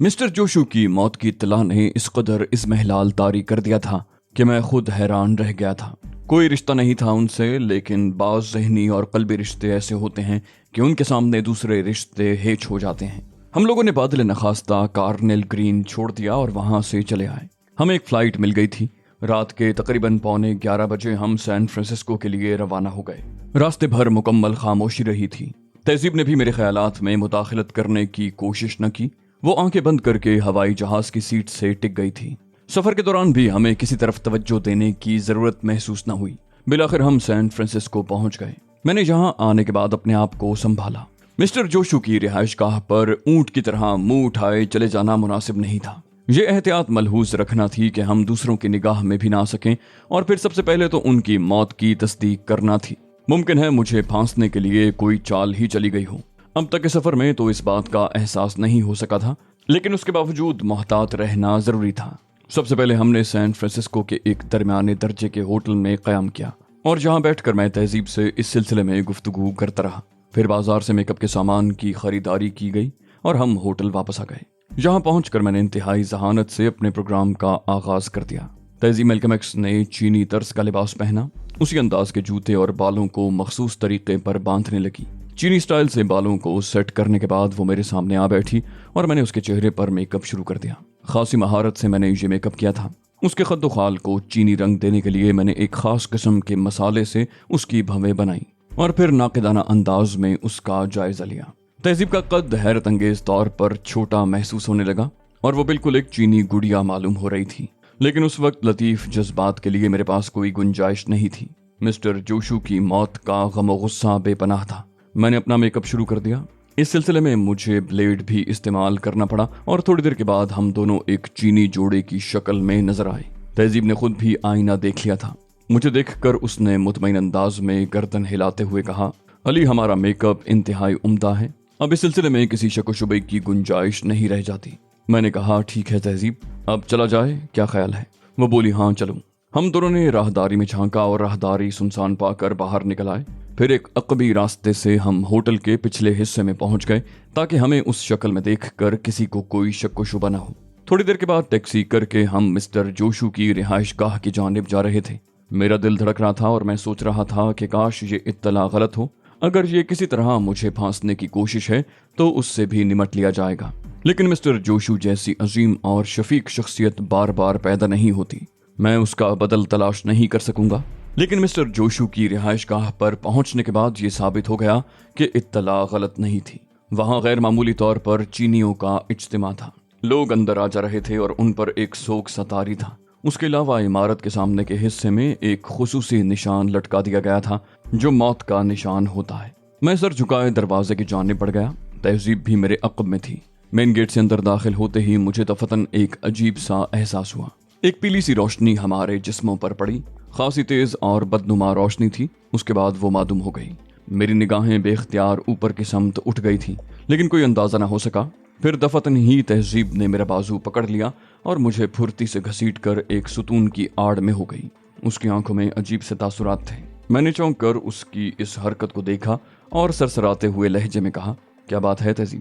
Mister Joshua کی موت کی اطلاع نے اس قدر اس محلال طاری کر دیا تھا کہ میں خود حیران رہ گیا تھا۔ کوئی رشتہ نہیں تھا ان سے، لیکن بعض ذہنی اور قلبی رشتے ایسے ہوتے ہیں کہ ان کے سامنے دوسرے رشتے ہیچ ہو جاتے ہیں۔ ہم لوگوں نے بادل نخواستہ کارنیل گرین چھوڑ دیا اور وہاں سے چلے آئے۔ ہمیں ایک فلائٹ مل گئی تھی۔ رات کے تقریباً 11:15 بجے ہم سین فرانسسکو کے لیے روانہ ہو گئے۔ راستے بھر مکمل خاموشی رہی تھی۔ تہذیب نے بھی میرے خیالات میں مداخلت کرنے کی کوشش نہ کی۔ وہ آنکھیں بند کر کے ہوائی جہاز کی سیٹ سے ٹک گئی تھی۔ سفر کے دوران بھی ہمیں کسی طرف توجہ دینے کی ضرورت محسوس نہ ہوئی۔ بالآخر ہم سین فرانسسکو پہنچ گئے۔ میں نے یہاں آنے کے بعد اپنے آپ کو سنبھالا۔ مسٹر جوشو کی رہائش گاہ پر اونٹ کی طرح منہ اٹھائے چلے جانا مناسب نہیں تھا۔ یہ احتیاط ملحوظ رکھنا تھی کہ ہم دوسروں کی نگاہ میں بھی نہ آ سکیں، اور پھر سب سے پہلے تو ان کی موت کی تصدیق کرنا تھی۔ ممکن ہے مجھے پھانسنے کے لیے کوئی چال ہی چلی گئی ہو۔ اب تک کے سفر میں تو اس بات کا احساس نہیں ہو سکا تھا، لیکن اس کے باوجود محتاط رہنا ضروری تھا۔ سب سے پہلے ہم نے سین فرانسسکو کے ایک درمیانے درجے کے ہوٹل میں قیام کیا، اور جہاں بیٹھ کر میں تہذیب سے اس سلسلے میں گفتگو کرتا رہا۔ پھر بازار سے میک اپ کے سامان کی خریداری کی گئی اور ہم ہوٹل واپس آ گئے۔ جہاں پہنچ کر میں نے انتہائی ذہانت سے اپنے پروگرام کا آغاز کر دیا۔ تہذیب میلکم ایکس نے چینی طرز کا لباس پہنا، اسی انداز کے جوتے اور بالوں کو مخصوص طریقے پر باندھنے لگی۔ چینی سٹائل سے بالوں کو سیٹ کرنے کے بعد وہ میرے سامنے آ بیٹھی اور میں نے اس کے چہرے پر میک اپ شروع کر دیا۔ خاصی مہارت سے میں نے یہ میک اپ کیا تھا۔ اس کے خد و خال کو چینی رنگ دینے کے لیے میں نے ایک خاص قسم کے مسالے سے اس کی بھویں بنائی اور پھر ناقدانہ انداز میں اس کا جائزہ لیا۔ تہذیب کا قد حیرت انگیز طور پر چھوٹا محسوس ہونے لگا اور وہ بالکل ایک چینی گڑیا معلوم ہو رہی تھی، لیکن اس وقت لطیف جذبات کے لیے میرے پاس کوئی گنجائش نہیں تھی۔ مسٹر جوشو کی موت کا غم و غصہ بے پناہ تھا۔ میں نے اپنا میک اپ شروع کر دیا۔ اس سلسلے میں مجھے بلیڈ بھی استعمال کرنا پڑا اور تھوڑی دیر کے بعد ہم دونوں ایک چینی جوڑے کی شکل میں نظر آئے۔ تہذیب نے خود بھی آئینہ دیکھ لیا تھا۔ مجھے دیکھ کر اس نے مطمئن انداز میں گردن ہلاتے ہوئے کہا، علی، ہمارا میک اپ انتہائی عمدہ ہے، اب اس سلسلے میں کسی شک و شبے کی گنجائش نہیں رہ جاتی۔ میں نے کہا، ٹھیک ہے تہذیب، اب چلا جائے، کیا خیال ہے؟ وہ بولی، ہاں چلو۔ ہم دونوں نے راہداری میں جھانکا اور راہداری سنسان پا کر باہر نکل آئے۔ پھر ایک عقبی راستے سے ہم ہوٹل کے پچھلے حصے میں پہنچ گئے تاکہ ہمیں اس شکل میں دیکھ کر کسی کو کوئی شک و شبہ نہ ہو۔ تھوڑی دیر کے بعد ٹیکسی کر کے ہم مسٹر جوشو کی رہائش گاہ کی جانب جا رہے تھے۔ میرا دل دھڑک رہا تھا اور میں سوچ رہا تھا کہ کاش یہ اطلاع غلط ہو۔ اگر یہ کسی طرح مجھے پھانسنے کی کوشش ہے تو اس سے بھی نمٹ لیا جائے گا، لیکن مسٹر جوشو جیسی عظیم اور شفیق شخصیت بار بار پیدا نہیں ہوتی۔ میں اس کا بدل تلاش نہیں کر سکوں گا۔ لیکن مسٹر جوشو کی رہائش گاہ پر پہنچنے کے بعد یہ ثابت ہو گیا کہ اطلاع غلط نہیں تھی۔ وہاں غیر معمولی طور پر چینیوں کا اجتماع تھا۔ لوگ اندر آ جا رہے تھے اور ان پر ایک سوگ سا طاری تھا۔ اس کے علاوہ عمارت کے سامنے کے حصے میں ایک خصوصی نشان لٹکا دیا گیا تھا جو موت کا نشان ہوتا ہے۔ میں سر جھکائے دروازے کی جانب بڑھ گیا۔ تہذیب بھی میرے عقب میں تھی۔ مین گیٹ سے اندر داخل ہوتے ہی مجھے دفتن ایک عجیب سا احساس ہوا۔ ایک پیلی سی روشنی ہمارے جسموں پر پڑی، خاصی تیز اور بدنما روشنی تھی۔ اس کے بعد وہ معدوم ہو گئی۔ میری نگاہیں بے اختیار اوپر کی سمت اٹھ گئی تھیں، لیکن کوئی اندازہ نہ ہو سکا۔ پھر دفتن ہی تہذیب نے میرا بازو پکڑ لیا اور مجھے پھرتی سے گھسیٹ کر ایک ستون کی آڑ میں ہو گئی۔ اس کی آنکھوں میں عجیب سے تاثرات تھے۔ میں نے چونک کر اس کی اس حرکت کو دیکھا اور سرسراتے ہوئے لہجے میں کہا، کیا بات ہے تہذیب؟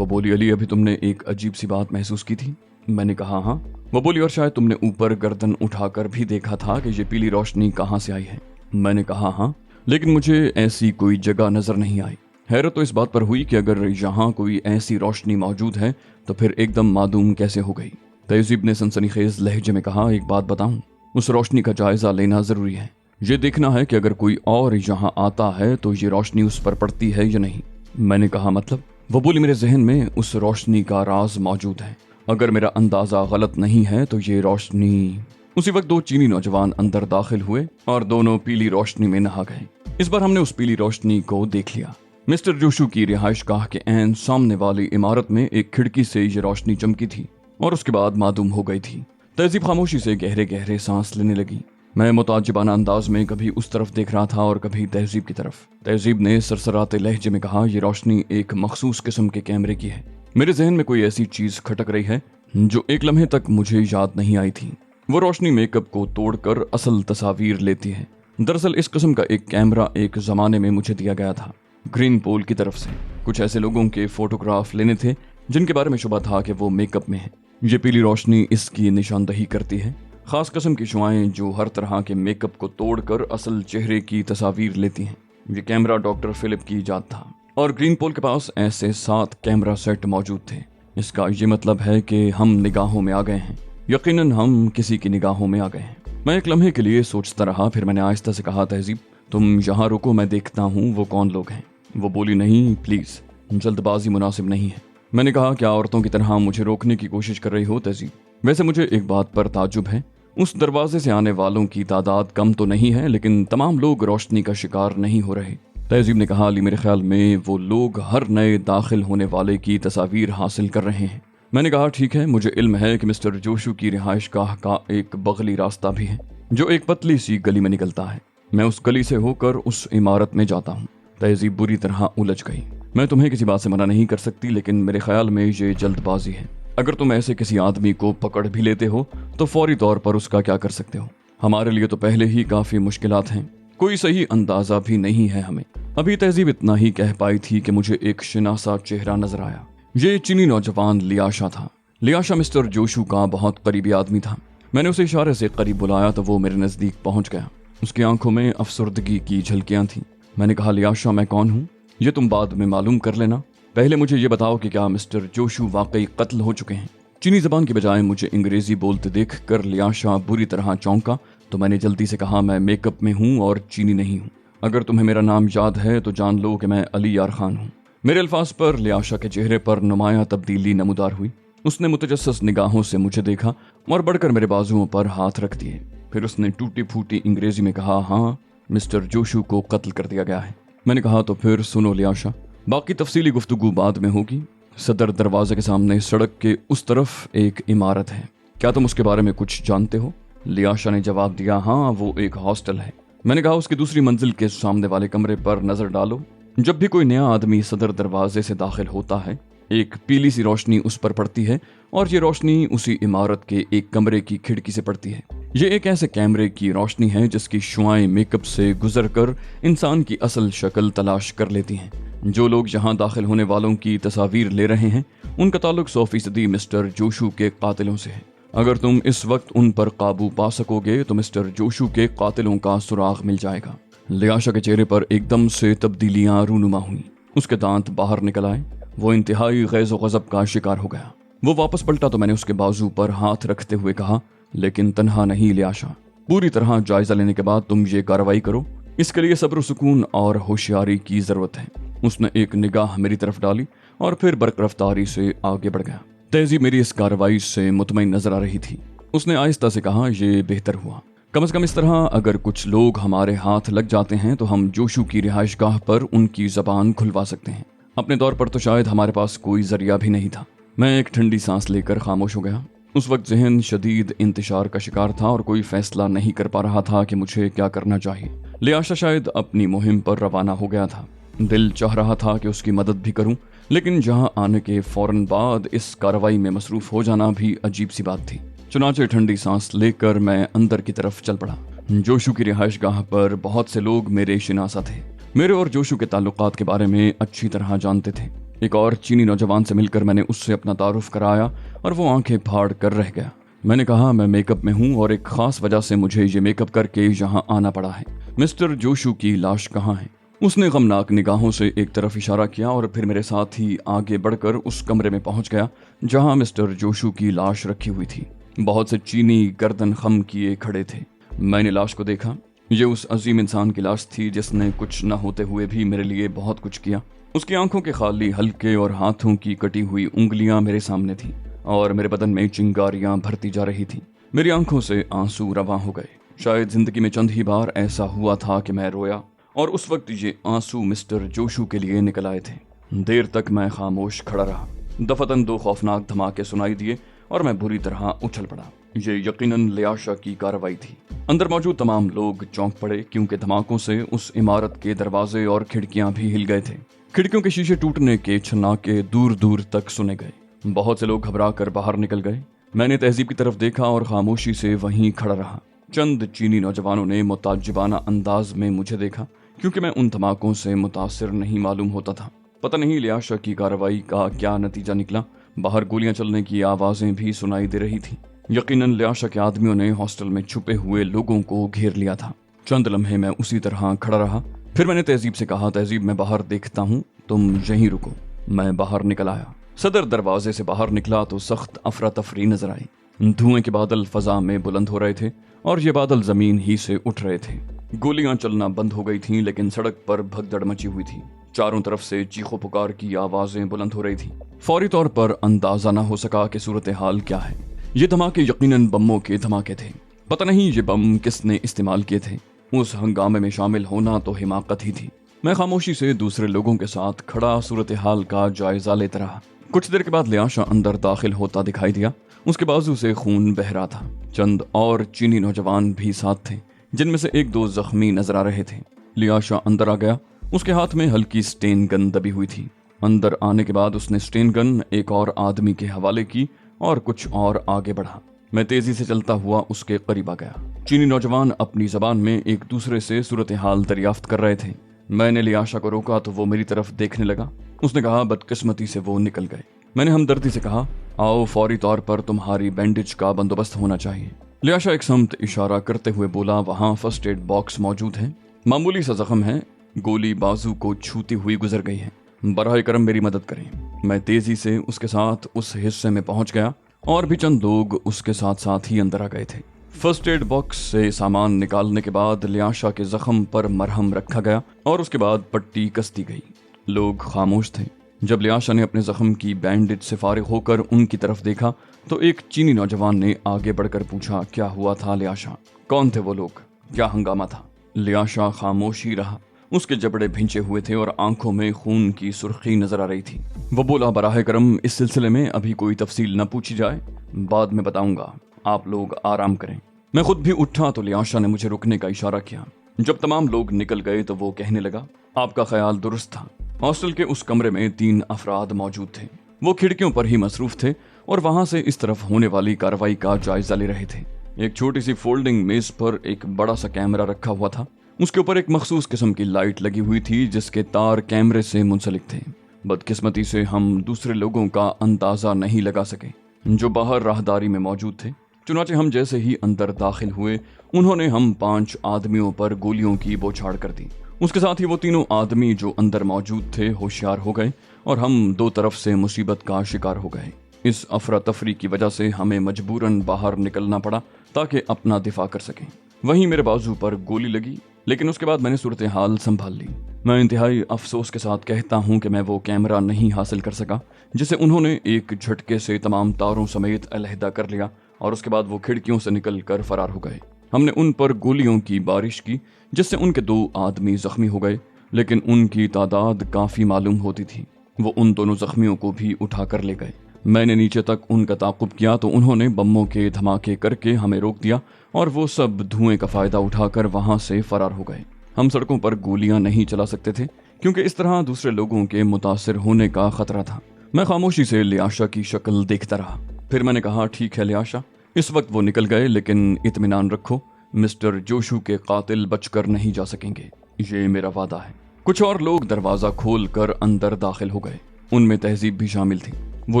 وہ بولی، علی، ابھی تم نے ایک عجیب سی بات محسوس کی تھی؟ میں نے کہا، ہاں۔ وہ بولی، اور شاید تم نے اوپر گردن اٹھا کر بھی دیکھا تھا کہ یہ پیلی روشنی کہاں سے آئی ہے؟ میں نے کہا، ہاں، لیکن مجھے ایسی کوئی جگہ نظر نہیں آئی۔ حیرت تو اس بات پر ہوئی کہ اگر یہاں کوئی ایسی روشنی موجود ہے تو پھر ایک دم معدوم کیسے ہو گئی؟ تہذیب نے سنسنی خیز لہجے میں کہا، ایک بات بتاؤں، اس روشنی کا جائزہ لینا ضروری ہے۔ یہ دیکھنا ہے کہ اگر کوئی اور یہاں آتا ہے تو یہ روشنی اس پر پڑتی ہے یا نہیں۔ میں نے کہا، مطلب؟ وہ بولی، میرے ذہن میں اس روشنی کا راز موجود ہے۔ اگر میرا اندازہ غلط نہیں ہے تو یہ روشنی… اسی وقت دو چینی نوجوان اندر داخل ہوئے اور دونوں پیلی روشنی میں نہا گئے۔ اس بار ہم نے اس پیلی روشنی کو دیکھ لیا۔ مسٹر جوشو کی رہائش گاہ کے عین سامنے والی عمارت میں ایک کھڑکی سے یہ روشنی چمکی تھی اور اس کے بعد معدوم ہو گئی تھی۔ تہذیب خاموشی سے گہرے گہرے سانس لینے لگی۔ میں متعجبانہ انداز میں کبھی اس طرف دیکھ رہا تھا اور کبھی تہذیب کی طرف۔ تہذیب نے سرسراتے لہجے میں کہا، یہ روشنی ایک مخصوص قسم کے کیمرے کی ہے۔ میرے ذہن میں کوئی ایسی چیز کھٹک رہی ہے جو ایک لمحے تک مجھے یاد نہیں آئی تھی۔ وہ روشنی میک اپ کو توڑ کر اصل تصاویر لیتی ہے۔ دراصل اس قسم کا ایک کیمرہ ایک زمانے میں مجھے دیا گیا تھا، گرین پول کی طرف سے۔ کچھ ایسے لوگوں کے فوٹوگراف لینے تھے जिनके बारे में शुबा था कि वो मेकअप में है। ये पीली रोशनी इसकी निशानदही करती है, खास किस्म की शुआएं जो हर तरह के मेकअप को तोड़कर असल चेहरे की तस्वीर लेती हैं। ये कैमरा डॉक्टर फिलिप की इजाद था और ग्रीन पोल के पास ऐसे 7 कैमरा सेट मौजूद थे। इसका ये मतलब है कि हम निगाहों में आ गए हैं, यकीनन हम किसी की निगाहों में आ गए हैं। मैं एक लम्हे के लिए सोचता रहा, फिर मैंने आहिस्ता से कहा, तहजीब तुम यहाँ रुको, मैं देखता हूँ वो कौन लोग हैं। वो बोली, नहीं प्लीज, जल्दबाजी मुनासिब नहीं है। मैंने कहा, क्या औरतों की तरह मुझे रोकने की कोशिश कर रही हो तहजीब? वैसे मुझे एक बात पर ताज्जुब है, उस दरवाजे से आने वालों की तादाद कम तो नहीं है, लेकिन तमाम लोग रोशनी का शिकार नहीं हो रहे। तहजीब ने कहा, अली मेरे ख्याल में वो लोग हर नए दाखिल होने वाले की तस्वीर हासिल कर रहे हैं। मैंने कहा, ठीक है, मुझे इल्म है कि मिस्टर जोशू की रिहाइश गाह का एक बगली रास्ता भी है जो एक पतली सी गली में निकलता है। मैं उस गली से होकर उस इमारत में जाता हूँ। तहजीब बुरी तरह उलझ गई। मैं तुम्हें किसी बात से मना नहीं कर सकती, लेकिन मेरे ख्याल में ये जल्दबाजी है। अगर तुम ऐसे किसी आदमी को पकड़ भी लेते हो तो फौरी तौर पर उसका क्या कर सकते हो? हमारे लिए तो पहले ही काफी मुश्किलात हैं, कोई सही अंदाजा भी नहीं है हमें। अभी तहजीब इतना ही कह पाई थी कि मुझे एक शिनासा चेहरा नजर आया। ये चीनी नौजवान लियाशा था। लियाशा मिस्टर जोशू का बहुत करीबी आदमी था। मैंने उसे इशारे से करीब बुलाया तो वो मेरे नजदीक पहुंच गया। उसकी आंखों में अफसुर्दगी की झलकियां थीं। मैंने कहा, लियाशा मैं कौन हूँ ये तुम बाद में मालूम कर लेना, पहले मुझे ये बताओ कि क्या मिस्टर जोशू वाकई कत्ल हो चुके हैं? चीनी जबान की बजाय मुझे अंग्रेजी बोलते देख कर लियाशा बुरी तरह चौंका तो मैंने जल्दी से कहा, मैं मेकअप में हूँ और चीनी नहीं हूँ। अगर तुम्हें मेरा नाम याद है तो जान लो कि मैं अली यार खान हूँ। मेरे अल्फाज पर लियाशा के चेहरे पर नुमाया तब्दीली नमूदार हुई। उसने मुतजस्सिस निगाहों से मुझे देखा और बढ़कर मेरे बाजुओं पर हाथ रख दिए। फिर उसने टूटी फूटी अंग्रेजी में कहा, हाँ, मिस्टर जोशू को कत्ल कर दिया गया है। मैंने कहा, तो फिर सुनो लियाशा, बाकी तफसीली गुफ्तगू बाद में होगी। सदर दरवाजे के सामने सड़क के उस तरफ एक इमारत है, क्या तुम उसके बारे में कुछ जानते हो? लियाशा ने जवाब दिया, हाँ, वो एक हॉस्टल है। मैंने कहा, उसकी दूसरी मंजिल के सामने वाले कमरे पर नजर डालो। जब भी कोई नया आदमी सदर दरवाजे से दाखिल होता है, एक पीली सी रोशनी उस पर पड़ती है और ये रोशनी उसी इमारत के एक कमरे की खिड़की से पड़ती है। ये एक ऐसे कैमरे की रोशनी है जिसकी शुआएं मेकअप से गुजरकर इंसान की असल शक्ल तलाश कर लेती हैं। जो लोग यहाँ दाखिल होने वालों की तस्वीर ले रहे हैं उनका ताल्लुक 100% मिस्टर जोशू के कातिलों से है। अगर तुम इस वक्त उन पर काबू पा सकोगे तो मिस्टर जोशू के कातिलों का सुराग मिल जाएगा। लियाशा के चेहरे पर एकदम से तब्दीलियां रूनुमा हुई। उसके दांत बाहर निकल आए। वो इंतहाई गैज़ व गज़ब का शिकार हो गया। वो वापस पलटा तो मैंने उसके बाजू पर हाथ रखते हुए कहा, लेकिन तन्हा नहीं लियाशा, पूरी तरह जायजा लेने के बाद तुम ये कार्रवाई करो। इसके लिए सब्र, सुकून और होशियारी की जरूरत है। उसने एक निगाह मेरी तरफ डाली और फिर बरकरफ्तारी से आगे बढ़ गया। तहजीब मेरी इस कार्रवाई से मुतमईन नजर आ रही थी। उसने आहिस्ता से कहा, ये बेहतर हुआ। कम से कम इस तरह अगर कुछ लोग हमारे हाथ लग जाते हैं तो हम जोशू की रिहाइशगाह पर उनकी जबान खुलवा सकते हैं। अपने तौर पर तो शायद हमारे पास कोई जरिया भी नहीं था। मैं एक ठंडी सांस लेकर खामोश हो गया। उस वक्त जहन शदीद इंतशार का शिकार था और कोई फैसला नहीं कर पा रहा था कि मुझे क्या करना चाहिए। लियाशा शायद अपनी मुहिम पर रवाना हो गया था। दिल चाह रहा था कि उसकी मदद भी करूं, लेकिन जहां आने के फौरन बाद इस कार्रवाई में मसरूफ हो जाना भी अजीब सी बात थी। चुनाचे ठंडी सांस लेकर मैं अंदर की तरफ चल पड़ा। जोशू की रिहाइशगाह पर बहुत से लोग मेरे शिनासा थे, मेरे और जोशू के ताल्लुकात के बारे में अच्छी तरह जानते थे। एक और चीनी नौजवान से मिलकर मैंने उससे अपना तारुफ कराया और वो आंखें फाड़ कर रह गया। मैंने कहा, मैं मेकअप में हूँ और एक खास वजह से मुझे ये मेकअप करके यहाँ आना पड़ा है। मिस्टर जोशू की लाश कहाँ है? उसने गमनाक निगाहों से एक तरफ इशारा किया और फिर मेरे साथ ही आगे बढ़कर उस कमरे में पहुंच गया जहां मिस्टर जोशू की लाश रखी हुई थी। बहुत से चीनी गर्दन खम किए खड़े थे। मैंने लाश को देखा। ये उस अजीम इंसान की लाश थी जिसने कुछ न होते हुए भी मेरे लिए बहुत कुछ किया। उसकी आंखों के खाली हल्के और हाथों की कटी हुई उंगलियां मेरे सामने थी और मेरे बदन में चिंगारियां भरती जा रही थी। मेरी आंखों से आंसू रवां हो गए। शायद जिंदगी में चंद ही बार ऐसा हुआ था कि मैं रोया और उस वक्त ये आंसू मिस्टर जोशू के लिए निकल आए थे। देर तक मैं खामोश खड़ा रहा। दफतन 2 खौफनाक धमाके सुनाई दिए और मैं बुरी तरह उछल पड़ा। ये यकीनन लियाशा की कार्रवाई थी। अंदर मौजूद तमाम लोग चौंक पड़े क्योंकि धमाकों से उस इमारत के दरवाजे और खिड़कियां भी हिल गए थे। खिड़कियों के शीशे टूटने के छन्नाके दूर दूर तक सुने गए। बहुत से लोग घबरा कर बाहर निकल गए। मैंने तहजीब की तरफ देखा और खामोशी से वहीं खड़ा रहा। चंद चीनी नौजवानों ने मुताज्जिबाना अंदाज में मुझे देखा क्योंकि मैं उन धमाकों से मुतासिर नहीं मालूम होता था। पता नहीं लियाशा की कार्रवाई का क्या नतीजा निकला। बाहर गोलियां चलने की आवाजें भी सुनाई दे रही थीं। यकीनन लियाशा के आदमियों ने हॉस्टल में छुपे हुए लोगों को घेर लिया था। चंद लम्हे मैं उसी तरह खड़ा रहा। फिर मैंने तहजीब से कहा, तहजीब मैं बाहर देखता हूँ, तुम यहीं रुको। मैं बाहर निकल आया। सदर दरवाजे से बाहर निकला तो सख्त अफरा तफरी नजर आई। धुएं के बादल फजा में बुलंद हो रहे थे और ये बादल जमीन ही से उठ रहे थे। गोलियां चलना बंद हो गई थीं, लेकिन सड़क पर भगदड़ मची हुई थी। चारों तरफ से चीखो पुकार की आवाजें बुलंद हो रही थी। फौरी तौर पर अंदाजा न हो सका कि सूरत हाल क्या है। ये धमाके यकीनन बमों के धमाके थे। पता नहीं ये बम किसने इस्तेमाल किए थे। उस हंगामे में शामिल होना तो हिमाकत ही थी। मैं खामोशी से दूसरे लोगों के साथ खड़ा सूरत हाल का जायजा लेता रहा। कुछ देर के बाद लियाशा अंदर दाखिल होता दिखाई दिया। उसके बाजू से खून बह रहा था। चंद और चीनी नौजवान भी साथ थे, जिनमें से एक दो जख्मी नजर आ रहे थे। लियाशा अंदर आ गया। उसके हाथ में हल्की स्टेन गन दबी हुई थी। अंदर आने के बाद उसने स्टेन गन एक और आदमी के हवाले की और कुछ और आगे बढ़ा। मैं तेजी से चलता हुआ उसके करीब आ गया। चीनी नौजवान अपनी जबान में एक दूसरे से सूरत हाल दरियाफ्त कर रहे थे। मैंने लियाशा को रोका तो वो मेरी तरफ देखने लगा। उसने कहा, बदकिस्मती से वो निकल गए। मैंने हमदर्दी से कहा, आओ, फौरी तौर पर तुम्हारी बैंडेज का बंदोबस्त होना चाहिए। लियाशा एक समत इशारा करते हुए बोला, वहां फर्स्ट एड बॉक्स मौजूद है। मामूली सा जख्म है, गोली बाजू को छूती हुई गुजर गई है। बराह करम मेरी मदद करें। मैं तेजी से उसके साथ उस हिस्से में पहुंच गया और भी चंद लोग उसके साथ साथ ही अंदर आ गए थे। फर्स्ट एड बॉक्स से सामान निकालने के बाद लियाशा के जख्म पर मरहम रखा गया और उसके बाद पट्टी कसती गई। लोग खामोश थे। जब लियाशा ने अपने जख्म की बैंडेज से फारिग होकर उनकी तरफ देखा तो एक चीनी नौजवान ने आगे बढ़कर पूछा, क्या हुआ था लियाशा? कौन थे वो लोग? क्या हंगामा था? लियाशा खामोश ही रहा। उसके जबड़े भिंचे हुए थे और आंखों में खून की सुर्खी नजर आ रही थी। वो बोला, बराह करम इस सिलसिले में अभी कोई तफसील न पूछी जाए, बाद में बताऊंगा, आप लोग आराम करें। मैं खुद भी उठा तो लियाशा ने मुझे रुकने का इशारा किया। जब तमाम लोग निकल गए तो वो कहने लगा, आपका ख्याल दुरुस्त था। हॉस्टल के उस कमरे में 3 अफराद मौजूद थे। वो खिड़कियों पर ही मसरूफ थे और वहां से इस तरफ होने वाली कार्रवाई का जायजा ले रहे थे। एक छोटी सी फोल्डिंग मेज पर एक बड़ा सा कैमरा रखा हुआ था। उसके ऊपर एक मखसूस किस्म की लाइट लगी हुई थी जिसके तार कैमरे से मुंसलिक थे। बदकिस्मती से हम दूसरे लोगों का अंदाजा नहीं लगा सके जो बाहर राहदारी में मौजूद थे। चुनाचे हम जैसे ही अंदर दाखिल हुए, उन्होंने हम 5 आदमियों पर गोलियों की बौछार कर दी। उसके साथ ही वो तीनों आदमी जो अंदर मौजूद थे होशियार हो गए और हम 2 तरफ से मुसीबत का शिकार हो गए। इस अफरा तफरी की वजह से हमें मजबूरन बाहर निकलना पड़ा ताकि अपना दिफा कर सकें। वहीं मेरे बाजू पर गोली लगी, लेकिन उसके बाद मैंने सूरत हाल संभाल ली। मैं इंतहाई अफसोस के साथ कहता हूं कि मैं वो कैमरा नहीं हासिल कर सका जिसे उन्होंने एक झटके से तमाम तारों समेत अलहदा कर लिया और उसके बाद वो खिड़कियों से निकल कर फरार हो गए। हमने उन पर गोलियों की बारिश की जिससे उनके 2 आदमी जख्मी हो गए, लेकिन उनकी तादाद काफ़ी मालूम होती थी। वो उन दोनों जख्मियों को भी उठा कर ले गए। मैंने नीचे तक उनका ताक़ुब किया तो उन्होंने बमों के धमाके करके हमें रोक दिया और वो सब धुएं का फ़ायदा उठाकर वहाँ से फरार हो गए। हम सड़कों पर गोलियां नहीं चला सकते थे क्योंकि इस तरह दूसरे लोगों के मुतासिर होने का खतरा था। मैं खामोशी से लियाशा की शक्ल देखता रहा। फिर मैंने कहा, ठीक है लियाशा। इस वक्त वो निकल गए, लेकिन इत्मीनान रखो, मिस्टर जोशू के कातिल बचकर नहीं जा सकेंगे, ये मेरा वादा है। कुछ और लोग दरवाज़ा खोल कर अंदर दाखिल हो गए। उनमें तहजीब भी शामिल थी। वो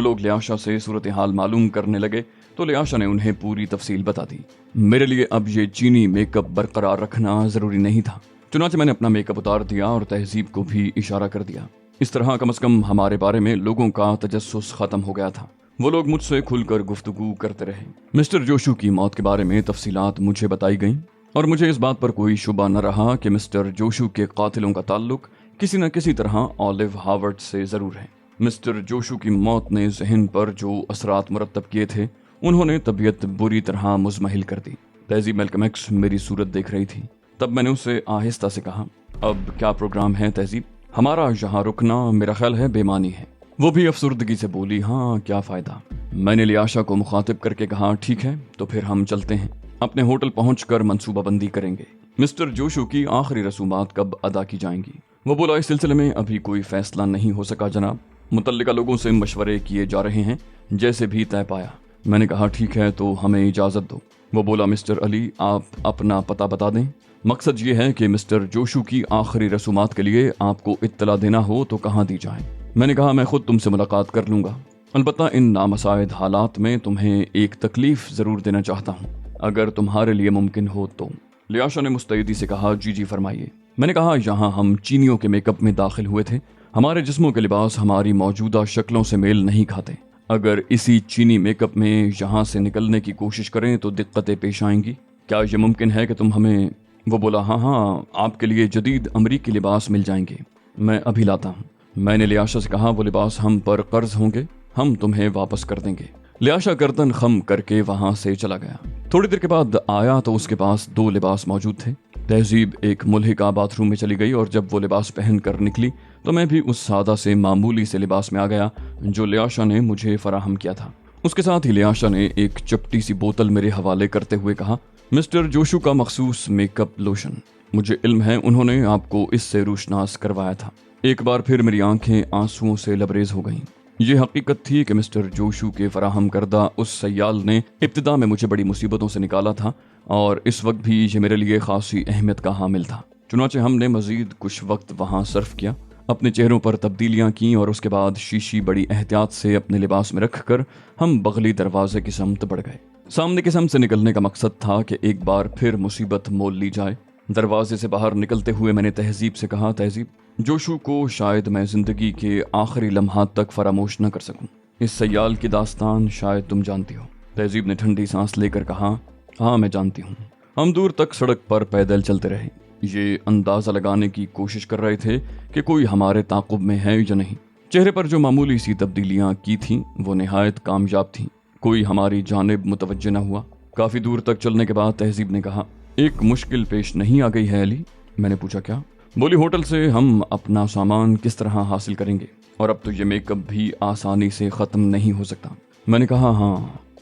लोग लियाशा से सूरत हाल मालूम करने लगे तो लियाशा ने उन्हें पूरी तफसील बता दी। मेरे लिए अब ये चीनी मेकअप बरकरार रखना ज़रूरी नहीं था। चुनांचे मैंने अपना मेकअप उतार दिया और तहजीब को भी इशारा कर दिया। इस तरह कम से कम हमारे बारे में लोगों का तजस्सुस खत्म हो गया था। वो लोग मुझसे खुलकर गुफ्तगू करते रहे। मिस्टर जोशू की मौत के बारे में तफसीलात मुझे बताई गईं और मुझे इस बात पर कोई शुबा न रहा कि मिस्टर जोशू के कातिलों का ताल्लुक किसी न किसी तरह ऑलिव हार्वर्ड से ज़रूर है। मिस्टर जोशू की मौत ने जहन पर जो असरात मुरतब किए थे, उन्होंने तबीयत बुरी तरह मुज़महिल कर दी। तहजीब मेलकम एक्स मेरी सूरत देख रही थी। तब मैंने उससे आहिस्ता से कहा, अब क्या प्रोग्राम है तहजीब? हमारा यहाँ रुकना मेरा ख्याल है बेमानी है। वो भी अफसुर्दगी से बोली, हाँ क्या फ़ायदा। मैंने लियाशा को मुखातिब करके कहा, ठीक है तो फिर हम चलते हैं, अपने होटल पहुंचकर मंसूबाबंदी करेंगे। मिस्टर जोशू की आखिरी रसूमात कब अदा की जाएंगी? वो बोला, इस सिलसिले में अभी कोई फैसला नहीं हो सका जनाब, मुतल्लिका लोगों से मशवरे किए जा रहे हैं, जैसे भी तय पाया। मैंने कहा, ठीक है तो हमें इजाज़त दो। वो बोला, मिस्टर अली आप अपना पता बता दें। मकसद ये है कि मिस्टर जोशू की आखिरी रसूमात के लिए आपको इत्तला देना हो तो कहाँ दी जाए। मैंने कहा, मैं खुद तुमसे मुलाकात कर लूँगा। البتہ ان نامساعد حالات میں تمہیں ایک تکلیف ضرور دینا چاہتا ہوں، اگر تمہارے لیے ممکن ہو تو۔ لیاشا نے مستعدی سے کہا، جی فرمائیے۔ میں نے کہا، یہاں ہم چینیوں کے میک اپ میں داخل ہوئے تھے، ہمارے جسموں کے لباس ہماری موجودہ شکلوں سے میل نہیں کھاتے۔ اگر اسی چینی میک اپ میں یہاں سے نکلنے کی کوشش کریں تو دقتیں پیش آئیں گی۔ کیا یہ ممکن ہے کہ تم ہمیں… وہ بولا، ہاں آپ کے لیے جدید امریکی لباس مل جائیں گے، میں ابھی لاتا ہوں۔ میں نے لیاشا سے کہا، وہ لباس ہم پر قرض ہوں گے، ہم تمہیں واپس کر دیں گے۔ لیاشا گردن خم کر کے وہاں سے چلا گیا۔ تھوڑی دیر کے بعد آیا تو اس کے پاس 2 لباس موجود تھے۔ تہذیب ایک ملحقہ باتھ روم میں چلی گئی اور جب وہ لباس پہن کر نکلی تو میں بھی اس سادہ سے معمولی سے لباس میں آ گیا جو لیاشا نے مجھے فراہم کیا تھا۔ اس کے ساتھ ہی لیاشا نے ایک چپٹی سی بوتل میرے حوالے کرتے ہوئے کہا، مسٹر جوشو کا مخصوص میک اپ لوشن، مجھے علم ہے انہوں نے آپ کو اس سے روشناس کروایا تھا۔ ایک بار پھر میری آنکھیں آنسوؤں سے لبریز ہو گئیں۔ یہ حقیقت تھی کہ مسٹر جوشو کے فراہم کردہ اس سیال نے ابتدا میں مجھے بڑی مصیبتوں سے نکالا تھا اور اس وقت بھی یہ میرے لیے خاصی اہمیت کا حامل تھا۔ چنانچہ ہم نے مزید کچھ وقت وہاں صرف کیا، اپنے چہروں پر تبدیلیاں کیں اور اس کے بعد شیشی بڑی احتیاط سے اپنے لباس میں رکھ کر ہم بغلی دروازے کی سمت بڑھ گئے۔ سامنے کی سمت سے نکلنے کا مقصد تھا کہ ایک بار پھر مصیبت مول لی جائے۔ دروازے سے باہر نکلتے ہوئے میں نے تہذیب سے کہا، تہذیب، جوشو کو شاید میں زندگی کے آخری لمحات تک فراموش نہ کر سکوں۔ اس سیال کی داستان شاید تم جانتی ہو۔ تہذیب نے ٹھنڈی سانس لے کر کہا، ہاں میں جانتی ہوں۔ ہم دور تک سڑک پر پیدل چلتے رہے، یہ اندازہ لگانے کی کوشش کر رہے تھے کہ کوئی ہمارے تعاقب میں ہے یا نہیں۔ چہرے پر جو معمولی سی تبدیلیاں کی تھیں وہ نہایت کامیاب تھیں، کوئی ہماری جانب متوجہ نہ ہوا۔ کافی دور تک چلنے کے بعد تہذیب نے کہا، ایک مشکل پیش نہیں آ گئی ہے علی؟ میں نے پوچھا، کیا؟ بولی، ہوٹل سے ہم اپنا سامان کس طرح حاصل کریں گے؟ اور اب تو یہ میک اپ بھی آسانی سے ختم نہیں ہو سکتا۔ میں نے کہا، ہاں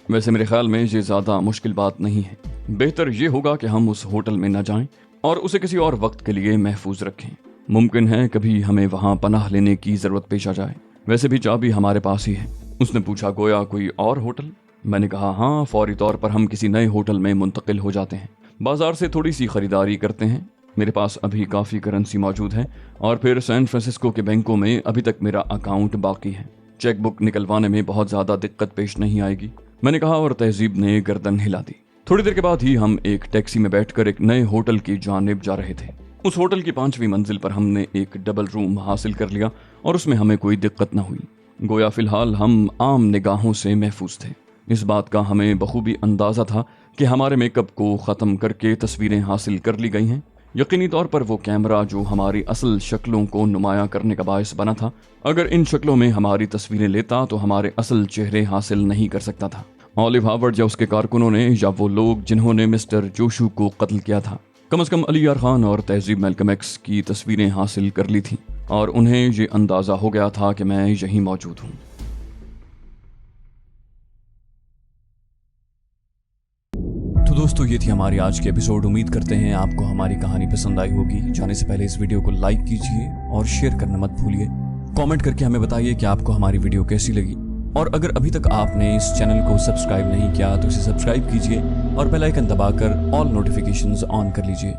ویسے میرے خیال میں یہ زیادہ مشکل بات نہیں ہے، بہتر یہ ہوگا کہ ہم اس ہوٹل میں نہ جائیں اور اسے کسی اور وقت کے لیے محفوظ رکھیں۔ ممکن ہے کبھی ہمیں وہاں پناہ لینے کی ضرورت پیش آ جائے، ویسے بھی چابی ہمارے پاس ہی ہے۔ اس نے پوچھا، گویا کوئی اور ہوٹل؟ میں نے کہا، ہاں فوری طور پر ہم کسی نئے ہوٹل میں منتقل ہو جاتے ہیں، بازار سے تھوڑی سی خریداری کرتے ہیں، میرے پاس ابھی کافی کرنسی موجود ہے اور پھر سین فرانسسکو کے بینکوں میں ابھی تک میرا اکاؤنٹ باقی ہے، چیک بک نکلوانے میں بہت زیادہ دقت پیش نہیں آئے گی، میں نے کہا اور تہذیب نے گردن ہلا دی۔ تھوڑی دیر کے بعد ہی ہم ایک ٹیکسی میں بیٹھ کر ایک نئے ہوٹل کی جانب جا رہے تھے۔ اس ہوٹل کی 5ویں منزل پر ہم نے ایک ڈبل روم حاصل کر لیا اور اس میں ہمیں کوئی دقت نہ ہوئی، گویا فی الحال ہم عام نگاہوں سے محفوظ تھے۔ اس بات کا ہمیں بخوبی اندازہ تھا کہ ہمارے میک اپ کو ختم کر کے تصویریں حاصل کر لی گئی ہیں۔ یقینی طور پر وہ کیمرہ جو ہماری اصل شکلوں کو نمایاں کرنے کا باعث بنا تھا، اگر ان شکلوں میں ہماری تصویریں لیتا تو ہمارے اصل چہرے حاصل نہیں کر سکتا تھا۔ اولیو ہاورڈ یا اس کے کارکنوں نے یا وہ لوگ جنہوں نے مسٹر جوشو کو قتل کیا تھا، کم از کم علی یار خان اور تہذیب میلکم ایکس کی تصویریں حاصل کر لی تھیں اور انہیں یہ اندازہ ہو گیا تھا کہ میں یہیں موجود ہوں۔ تو دوستو، یہ تھی ہماری آج کی ایپیسوڈ۔ امید کرتے ہیں آپ کو ہماری کہانی پسند آئی ہوگی۔ جانے سے پہلے اس ویڈیو کو لائک کیجئے اور شیئر کرنا مت بھولیے۔ کامنٹ کر کے ہمیں بتائیے کہ آپ کو ہماری ویڈیو کیسی لگی، اور اگر ابھی تک آپ نے اس چینل کو سبسکرائب نہیں کیا تو اسے سبسکرائب کیجئے اور بیل آئیکن دبا کر آل نوٹیفیکیشنز آن کر لیجئے۔